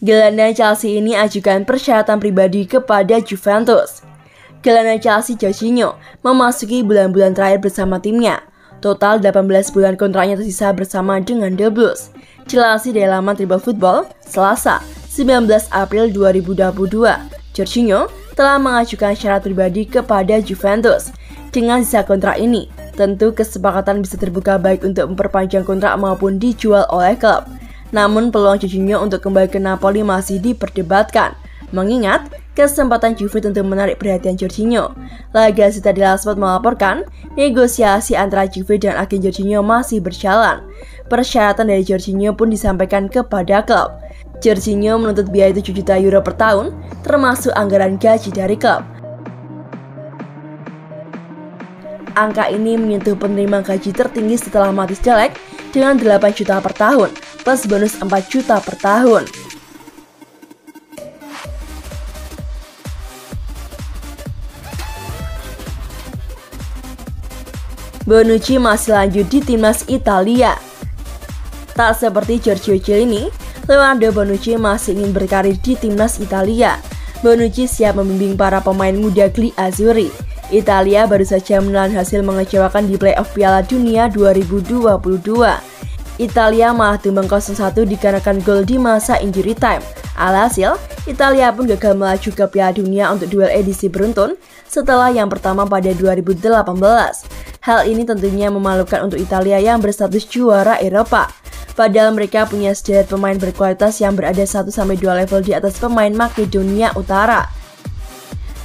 Gelandang Chelsea ini ajukan persyaratan pribadi kepada Juventus. Gelandang Chelsea Jorginho memasuki bulan-bulan terakhir bersama timnya. Total 18 bulan kontraknya tersisa bersama dengan The Blues. Dilansir dari laman Tribal Football, Selasa, 19 April 2022, Jorginho telah mengajukan syarat pribadi kepada Juventus. Dengan sisa kontrak ini, tentu kesepakatan bisa terbuka baik untuk memperpanjang kontrak maupun dijual oleh klub. Namun peluang Jorginho untuk kembali ke Napoli masih diperdebatkan. Mengingat kesempatan Juve tentu menarik perhatian Jorginho. La Gazzetta dello Sport melaporkan negosiasi antara Juve dan agen Jorginho masih berjalan. Persyaratan dari Jorginho pun disampaikan kepada klub. Jorginho menuntut biaya 7 juta euro per tahun, termasuk anggaran gaji dari klub. Angka ini menyentuh penerima gaji tertinggi setelah Matthijs de Ligt dengan 8 juta per tahun, plus bonus 4 juta per tahun. Bonucci masih lanjut di timnas Italia. Tak seperti Giorgio Chiellini, Leonardo Bonucci masih ingin berkarir di timnas Italia. Bonucci siap membimbing para pemain muda Gli Azzurri. Italia baru saja menelan hasil mengecewakan di playoff Piala Dunia 2022. Italia malah tumbang 0-1 dikarenakan gol di masa injury time. Alhasil, Italia pun gagal melaju ke Piala Dunia untuk duel edisi beruntun setelah yang pertama pada 2018. Hal ini tentunya memalukan untuk Italia yang berstatus juara Eropa. Padahal mereka punya sederet pemain berkualitas yang berada 1-2 level di atas pemain Makedonia Utara.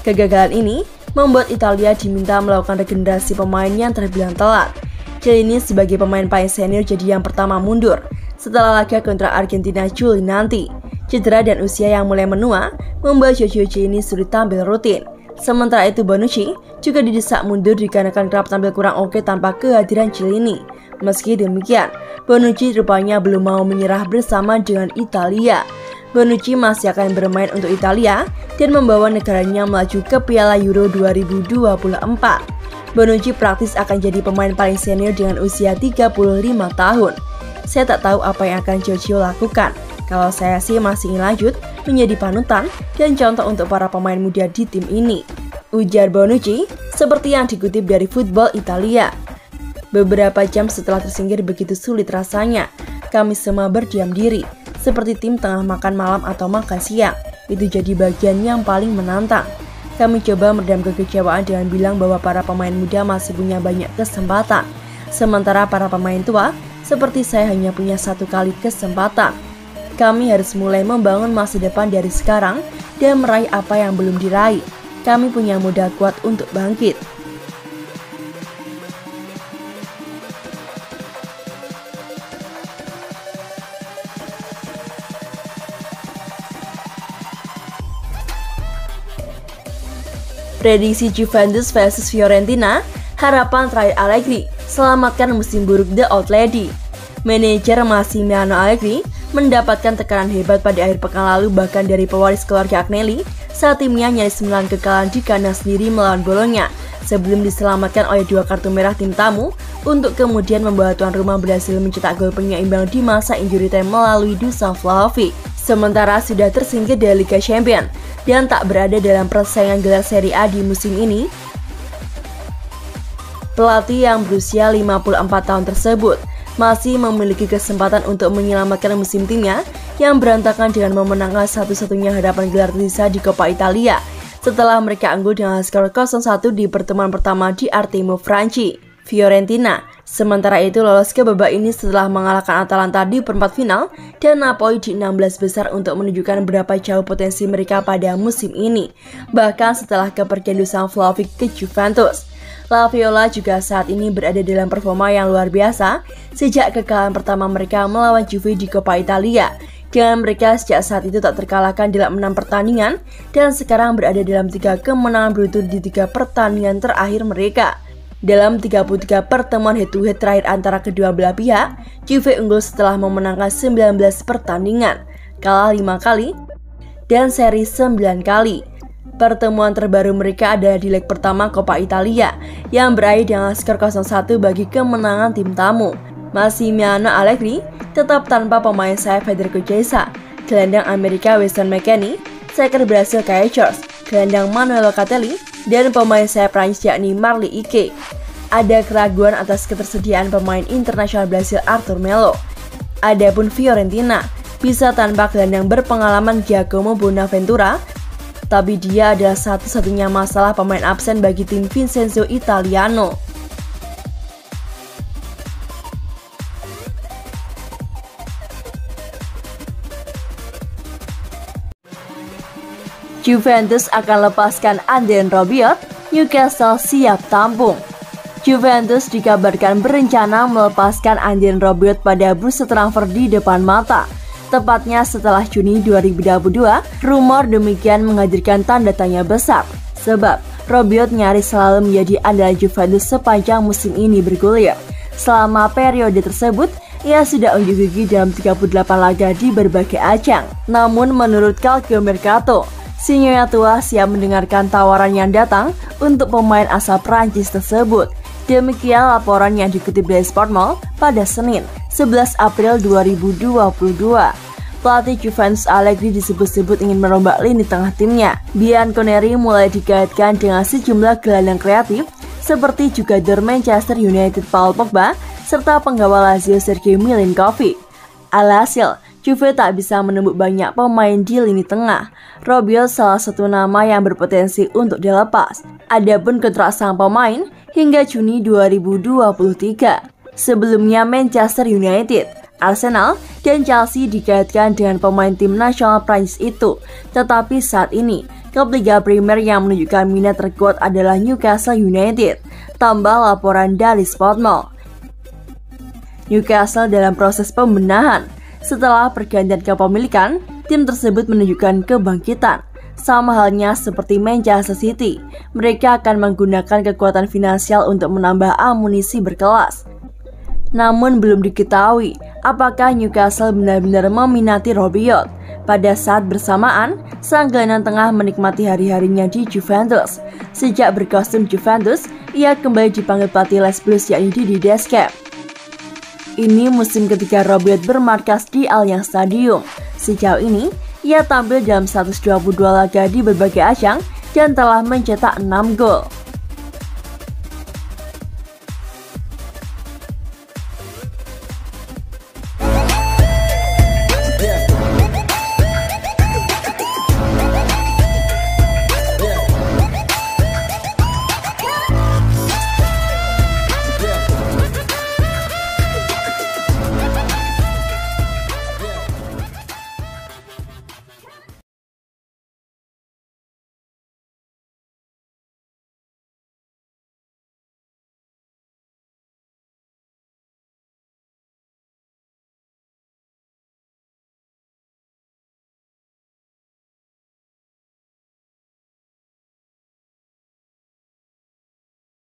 Kegagalan ini membuat Italia diminta melakukan regenerasi pemain yang terbilang telat. Chiellini sebagai pemain paling senior jadi yang pertama mundur setelah laga kontra Argentina Juli nanti. Cedera dan usia yang mulai menua membuat Giorgio Chiellini sulit tampil rutin. Sementara itu Bonucci juga didesak mundur dikarenakan kerap tampil kurang oke tanpa kehadiran Chiellini. Meski demikian, Bonucci rupanya belum mau menyerah bersama dengan Italia. Bonucci masih akan bermain untuk Italia dan membawa negaranya melaju ke Piala Euro 2024. Bonucci praktis akan jadi pemain paling senior dengan usia 35 tahun. Saya tak tahu apa yang akan Giorgio lakukan. Kalau saya sih masih ingin lanjut menjadi panutan dan contoh untuk para pemain muda di tim ini, ujar Bonucci seperti yang dikutip dari Football Italia. Beberapa jam setelah tersingkir begitu sulit rasanya, kami semua berdiam diri, seperti tim tengah makan malam atau makan siang. Itu jadi bagian yang paling menantang. Kami coba meredam kekecewaan dengan bilang bahwa para pemain muda masih punya banyak kesempatan. Sementara para pemain tua, seperti saya hanya punya 1 kali kesempatan. Kami harus mulai membangun masa depan dari sekarang dan meraih apa yang belum diraih. Kami punya modal kuat untuk bangkit. Prediksi Juventus versus Fiorentina, harapan terakhir Allegri, selamatkan musim buruk The Old Lady. Manajer Massimiliano Allegri mendapatkan tekanan hebat pada akhir pekan lalu bahkan dari pewaris keluarga Agnelli saat timnya nyaris menelan kekalahan di kandang sendiri melawan Bologna sebelum diselamatkan oleh 2 kartu merah tim tamu untuk kemudian membawa tuan rumah berhasil mencetak gol penyeimbang di masa injury time melalui Dusan Vlahovic. Sementara sudah tersingkir dari Liga Champions dan tak berada dalam persaingan gelar Serie A di musim ini, pelatih yang berusia 54 tahun tersebut masih memiliki kesempatan untuk menyelamatkan musim timnya yang berantakan dengan memenangkan satu-satunya harapan gelar tersisa di Coppa Italia setelah mereka unggul dengan skor 0-1 di pertemuan pertama di Artemo Franchi. Fiorentina sementara itu lolos ke babak ini setelah mengalahkan Atalanta di perempat final dan Napoli di 16 besar untuk menunjukkan berapa jauh potensi mereka pada musim ini, bahkan setelah kepergian Dusan Vlahovic ke Juventus. La Viola juga saat ini berada dalam performa yang luar biasa sejak kekalahan pertama mereka melawan Juve di Coppa Italia. Dengan mereka sejak saat itu tak terkalahkan dalam 6 pertandingan dan sekarang berada dalam 3 kemenangan beruntun di 3 pertandingan terakhir mereka. Dalam 33 pertemuan head-to-head terakhir antara kedua belah pihak, Juve unggul setelah memenangkan 19 pertandingan, kalah 5 kali, dan seri 9 kali. Pertemuan terbaru mereka adalah di leg pertama Coppa Italia yang berakhir dengan skor 0-1 bagi kemenangan tim tamu. Massimiliano Allegri tetap tanpa pemain sayap Federico Chiesa gelandang Amerika Weston McKennie, striker Brasil Kai Havertz, gelandang Manuel Locatelli, dan pemain sayap Prancis yakni Marley Ike. Ada keraguan atas ketersediaan pemain internasional Brasil Arthur Melo. Adapun Fiorentina bisa tanpa gelandang berpengalaman Giacomo Bonaventura, tapi dia adalah satu-satunya masalah pemain absen bagi tim Vincenzo Italiano. Juventus akan lepaskan Adrien Rabiot, Newcastle siap tampung. Juventus dikabarkan berencana melepaskan Adrien Rabiot pada bursa transfer di depan mata. Tepatnya setelah Juni 2022, rumor demikian menghadirkan tanda tanya besar. Sebab Rabiot nyaris selalu menjadi andalan Juventus sepanjang musim ini bergulir. Selama periode tersebut, ia sudah unjuk gigi dalam 38 laga di berbagai ajang. Namun menurut Calcio Mercato, si nyonya tua siap mendengarkan tawaran yang datang untuk pemain asal Prancis tersebut. Demikian laporan yang dikutip dari Sportmail pada Senin, 11 April 2022. Pelatih Juventus Allegri disebut-sebut ingin merombak lini tengah timnya. Bianconeri mulai dikaitkan dengan sejumlah gelandang kreatif seperti juga dari Manchester United Paul Pogba serta penggawa Lazio Sergei Milinkovic. Alhasil, Juve tak bisa menembus banyak pemain di lini tengah. Rabiot salah satu nama yang berpotensi untuk dilepas. Adapun kontrak sang pemain hingga Juni 2023. Sebelumnya Manchester United, Arsenal, dan Chelsea dikaitkan dengan pemain tim nasional Prancis itu. Tetapi saat ini, klub Liga Primer yang menunjukkan minat terkuat adalah Newcastle United. Tambah laporan dari Sportmail. Newcastle dalam proses pembenahan. Setelah pergantian kepemilikan, tim tersebut menunjukkan kebangkitan. Sama halnya seperti Manchester City, mereka akan menggunakan kekuatan finansial untuk menambah amunisi berkelas. Namun belum diketahui apakah Newcastle benar-benar meminati Rabiot. Pada saat bersamaan, sang gelandang tengah menikmati hari-harinya di Juventus. Sejak berkostum Juventus, ia kembali dipanggil pelatih Les Blues yakni Didier Deschamps. Ini musim ketiga Rabiot bermarkas di Allianz Stadium. Sejauh ini, ia tampil dalam 122 laga di berbagai ajang dan telah mencetak 6 gol.